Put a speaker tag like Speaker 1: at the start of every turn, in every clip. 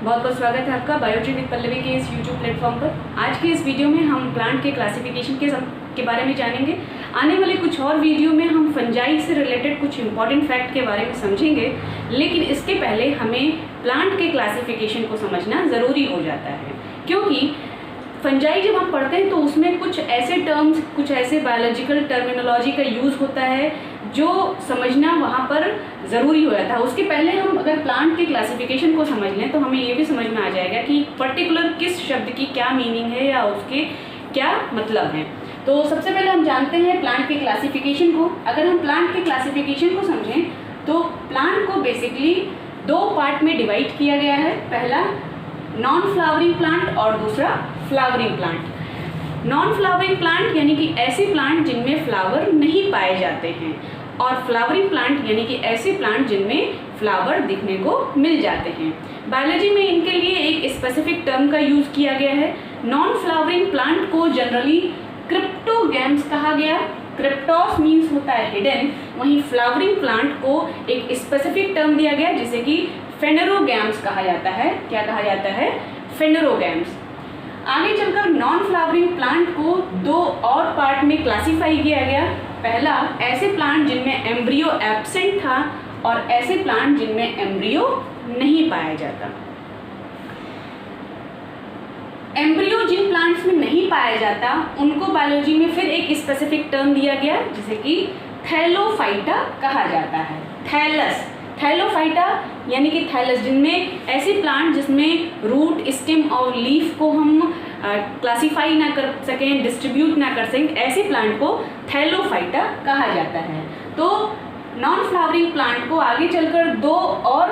Speaker 1: बहुत बहुत स्वागत है आपका बायोट्री विद पल्लवी के इस यूट्यूब प्लेटफॉर्म पर। आज के इस वीडियो में हम प्लांट के क्लासिफिकेशन के बारे में जानेंगे। आने वाले कुछ और वीडियो में हम फंजाई से रिलेटेड कुछ इंपॉर्टेंट फैक्ट के बारे में समझेंगे, लेकिन इसके पहले हमें प्लांट के क्लासिफिकेशन को समझना ज़रूरी हो जाता है, क्योंकि फंजाई जब हम पढ़ते हैं तो उसमें कुछ ऐसे टर्म्स, कुछ ऐसे बायोलॉजिकल टर्मिनोलॉजी का यूज़ होता है जो समझना वहाँ पर ज़रूरी हो जाता है। उसके पहले हम अगर प्लांट के क्लासिफिकेशन को समझ लें तो हमें ये भी समझ में आ जाएगा कि पर्टिकुलर किस शब्द की क्या मीनिंग है या उसके क्या मतलब है। तो सबसे पहले हम जानते हैं प्लांट के क्लासिफिकेशन को। अगर हम प्लांट के क्लासिफिकेशन को समझें तो प्लांट को बेसिकली दो पार्ट में डिवाइड किया गया है। पहला नॉन फ्लावरिंग प्लांट और दूसरा flowering plant. Non flowering plant यानी कि ऐसे प्लांट जिनमें फ्लावर नहीं पाए जाते हैं, और फ्लावरिंग प्लांट यानी कि ऐसे प्लांट जिनमें फ्लावर दिखने को मिल जाते हैं। बायोलॉजी में इनके लिए एक स्पेसिफिक टर्म का यूज़ किया गया है। नॉन फ्लावरिंग प्लांट को जनरली क्रिप्टोगैम्स कहा गया। क्रिप्टोस मीन्स होता है हिडन, वहीं फ्लावरिंग प्लांट को एक स्पेसिफिक टर्म दिया गया जिसे कि फेनेरोगैम्स कहा जाता है। क्या कहा जाता है? फेनेरोगैम्स। आगे चलकर नॉन फ्लावरिंग प्लांट को दो और पार्ट में क्लासिफाई किया गया। पहला ऐसे प्लांट जिनमें एम्ब्रियो एब्सेंट था, और ऐसे प्लांट जिनमें एम्ब्रियो नहीं पाया जाता। एम्ब्रियो जिन प्लांट्स में नहीं पाया जाता उनको बायोलॉजी में फिर एक स्पेसिफिक टर्म दिया गया जिसे कि थैलोफाइटा कहा जाता है। थैलस, थैलोफाइटा यानी कि थैलस, जिनमें ऐसे प्लांट जिसमें रूट, स्टेम और लीफ को हम क्लासिफाई ना कर सकें, डिस्ट्रीब्यूट ना कर सकें, ऐसे प्लांट को थैलोफाइटा कहा जाता है। तो नॉन फ्लावरिंग प्लांट को आगे चलकर दो और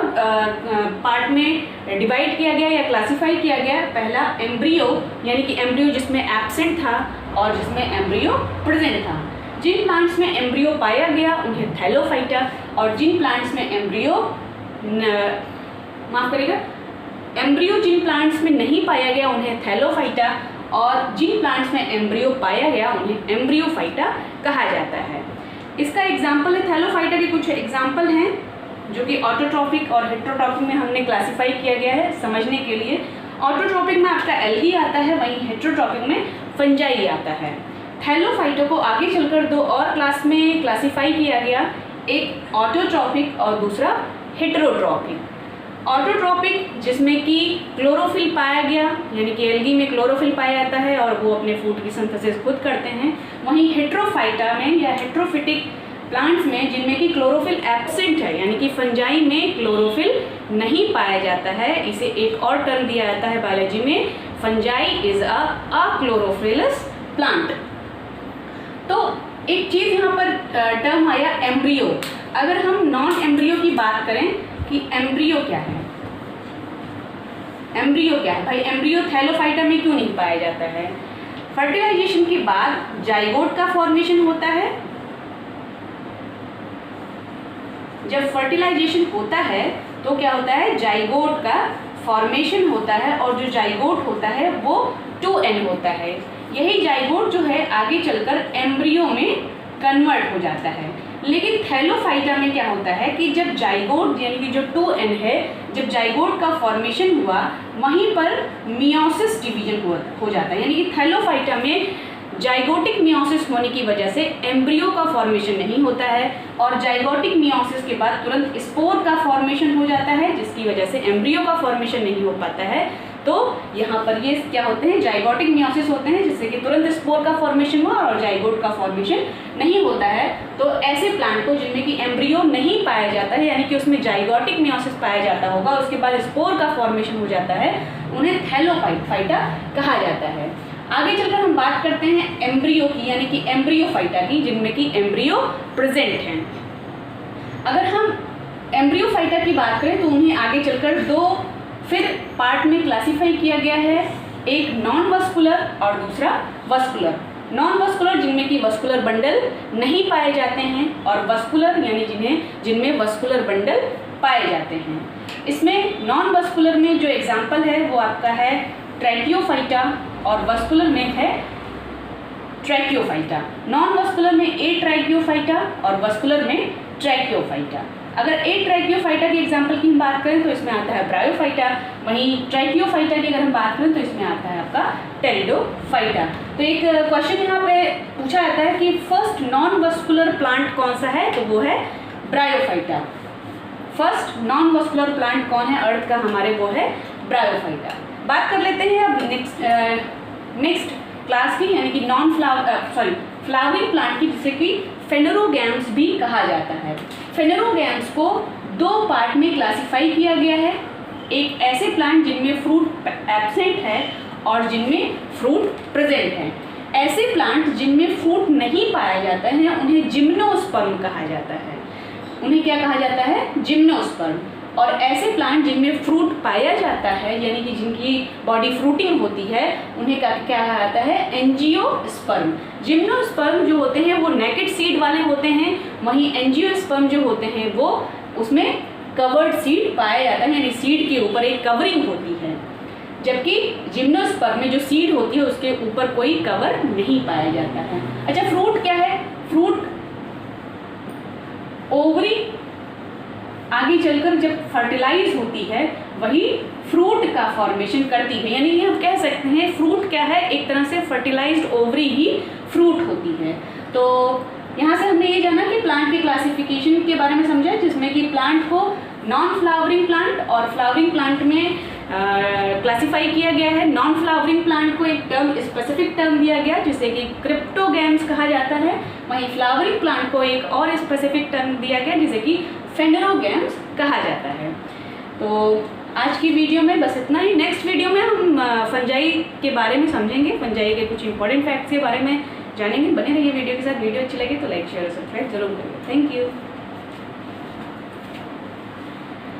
Speaker 1: पार्ट में डिवाइड किया गया या क्लासिफाई किया गया। पहला एम्ब्रियो यानी कि एम्ब्रियो जिसमें एब्सेंट था और जिसमें एम्ब्रियो प्रेजेंट था। जिन प्लांट्स में एम्ब्रियो पाया गया उन्हें थैलोफाइटा, और जिन प्लांट्स में एम्ब्रियो एम्ब्रियो जिन प्लांट्स में नहीं पाया गया उन्हें थैलोफाइटा, और जिन प्लांट्स में एम्ब्रियो पाया गया उन्हें एम्ब्रियोफाइटा कहा जाता है। इसका एग्जाम्पल है, थैलोफाइटा के कुछ एग्जाम्पल हैं जो कि ऑटोट्रॉपिक और हेटेरोट्रॉपिक में हमने क्लासिफाई किया गया है समझने के लिए। ऑटोट्रॉपिक में आपका एल्गी आता है, वहीं हेटेरोट्रॉपिक में फंजाई आता है। थैलोफाइटा को आगे चलकर दो और क्लास में क्लासिफाई किया गया, एक ऑटोट्रॉपिक और दूसरा हेटेरोट्रॉपिक। ऑटोट्रॉपिक जिसमें कि क्लोरोफिल पाया गया, यानी कि एल्गी में क्लोरोफिल पाया जाता है और वो अपने फूड की सिंथेसिस खुद करते हैं। वहीं हेटेरोफाइटा में या हेटेरोफिटिक प्लांट्स में जिनमें कि क्लोरोफिल एब्सेंट है, यानी कि फंजाई में क्लोरोफिल नहीं पाया जाता है, इसे एक और टर्म दिया जाता है बायोलॉजी में, fungi is a chlorophyllous plant. तो एक चीज़ यहाँ पर टर्म आया एम्ब्रियो। अगर हम नॉन एम्ब्रियो की बात करें कि एम्ब्रियो क्या है, एम्ब्रियो क्या है भाई? एम्ब्रियो थैलोफाइटा में क्यों नहीं पाया जाता है? फर्टिलाइजेशन के बाद जाइगोट का फॉर्मेशन होता है। जब फर्टिलाइजेशन होता है तो क्या होता है? जाइगोट का फॉर्मेशन होता है, और जो जाइगोट होता है वो 2n होता है। यही जाइगोट जो है आगे चलकर एम्ब्रियो में कन्वर्ट हो जाता है। लेकिन थैलोफाइटा में क्या होता है कि जब जाइगोट यानी कि जो 2n है, जब जाइगोट का फॉर्मेशन हुआ वहीं पर मियोसिस डिवीजन हो जाता है। यानी कि थैलोफाइटा में जाइगोटिक मियोसिस होने की वजह से एम्ब्रियो का फॉर्मेशन नहीं होता है, और जाइगोटिक मियोसिस के बाद तुरंत स्पोर का फॉर्मेशन हो जाता है, जिसकी वजह से एम्ब्रियो का फॉर्मेशन नहीं हो पाता है। तो यहाँ पर ये क्या होते हैं? जाइगोटिक मियोसिस होते हैं, जिससे कि तुरंत स्पोर का फॉर्मेशन हुआ और जाइगोट का फॉर्मेशन नहीं होता है। तो ऐसे प्लांट को जिनमें कि एम्ब्रियो नहीं पाया जाता है, यानी कि उसमें जाइगोटिक मियोसिस पाया जाता होगा, उसके बाद स्पोर का फॉर्मेशन हो जाता है, उन्हें थैलोफाइटा कहा जाता है। आगे चलकर हम बात करते हैं एम्ब्रियो की, यानी कि एम्ब्रियोफाइटा की, जिनमें कि एम्ब्रियो प्रेजेंट हैं। अगर हम एम्ब्रियोफाइटा की बात करें तो उन्हें आगे चलकर दो फिर पार्ट में क्लासिफाई किया गया है, एक नॉन वस्कुलर और दूसरा वस्कुलर। नॉन वस्कुलर जिनमें कि वस्कुलर बंडल नहीं पाए जाते हैं, और वस्कुलर यानी जिनमें वस्कुलर बंडल पाए जाते हैं। इसमें नॉन वस्कुलर में जो एग्जाम्पल है वो आपका है ट्रैकियोफाइटा, और वस्कुलर में है ट्रैकियोफाइटा। नॉन वस्कुलर में ए ट्रैकियोफाइटा और वस्कुलर में ट्रैकियोफाइटा। अगर एक ट्राइकियोफाइटा के एग्जाम्पल की हम बात करें तो इसमें आता है ब्रायोफाइटा, वहीं ट्राइकियोफाइटा की अगर हम बात करें तो इसमें आता है आपका टेरिडोफाइटा। तो एक क्वेश्चन यहाँ पे पूछा जाता है कि फर्स्ट नॉन वस्कुलर प्लांट कौन सा है, तो वो है bryophyta. First non vascular plant कौन है अर्थ का हमारे, वो है ब्रायोफाइटा। बात कर लेते हैं अब नेक्स्ट क्लास की, यानी कि फ्लावरिंग प्लांट की, जिसे कि फेनेरोगैम्स भी कहा जाता है। फेनेरोगैम्स को दो पार्ट में क्लासिफाई किया गया है, एक ऐसे प्लांट जिनमें फ्रूट एब्सेंट है और जिनमें फ्रूट प्रेजेंट है। ऐसे प्लांट जिनमें फ्रूट नहीं पाया जाता है उन्हें जिम्नोस्पर्म कहा जाता है। उन्हें क्या कहा जाता है, जिम्नोस्पर्म। और ऐसे प्लांट जिनमें फ्रूट पाया जाता है, यानी कि जिनकी बॉडी फ्रूटिंग होती है, उन्हें क्या कहा जाता है, एंजियोस्पर्म। जिम्नोस्पर्म जो होते हैं वो नेकेड सीड वाले होते हैं, वहीं एंजियोस्पर्म जो होते हैं वो उसमें कवर्ड सीड पाया जाता है, यानी सीड के ऊपर एक कवरिंग होती है। जबकि जिम्नोस्पर्म में जो सीड होती है उसके ऊपर कोई कवर नहीं पाया जाता है। अच्छा, फ्रूट क्या है, फ्रूट ओवरी आगे चलकर जब फर्टिलाइज होती है वही फ्रूट का फॉर्मेशन करती है, यानी कि हम कह सकते हैं फ्रूट क्या है, एक तरह से फर्टिलाइज्ड ओवरी ही फ्रूट होती है। तो यहाँ से हमने ये जाना कि प्लांट के क्लासिफिकेशन के बारे में समझा, जिसमें कि प्लांट को नॉन फ्लावरिंग प्लांट और फ्लावरिंग प्लांट में क्लासिफाई किया गया है। नॉन फ्लावरिंग प्लांट को एक टर्म, स्पेसिफिक टर्म दिया गया जिसे कि क्रिप्टोगैम्स कहा जाता है, वहीं फ्लावरिंग प्लांट को एक और स्पेसिफिक टर्म दिया गया जिसे कि फेनेरोगैम्स कहा जाता है। तो आज की वीडियो में बस इतना ही। नेक्स्ट वीडियो में हम फंजाई के बारे में समझेंगे, फंजाई के कुछ इंपॉर्टेंट फैक्ट्स के बारे में जानेंगे। बने रहिए वीडियो के साथ। वीडियो अच्छी लगे तो लाइक शेयर और सब्सक्राइब जरूर करिए। Thank you.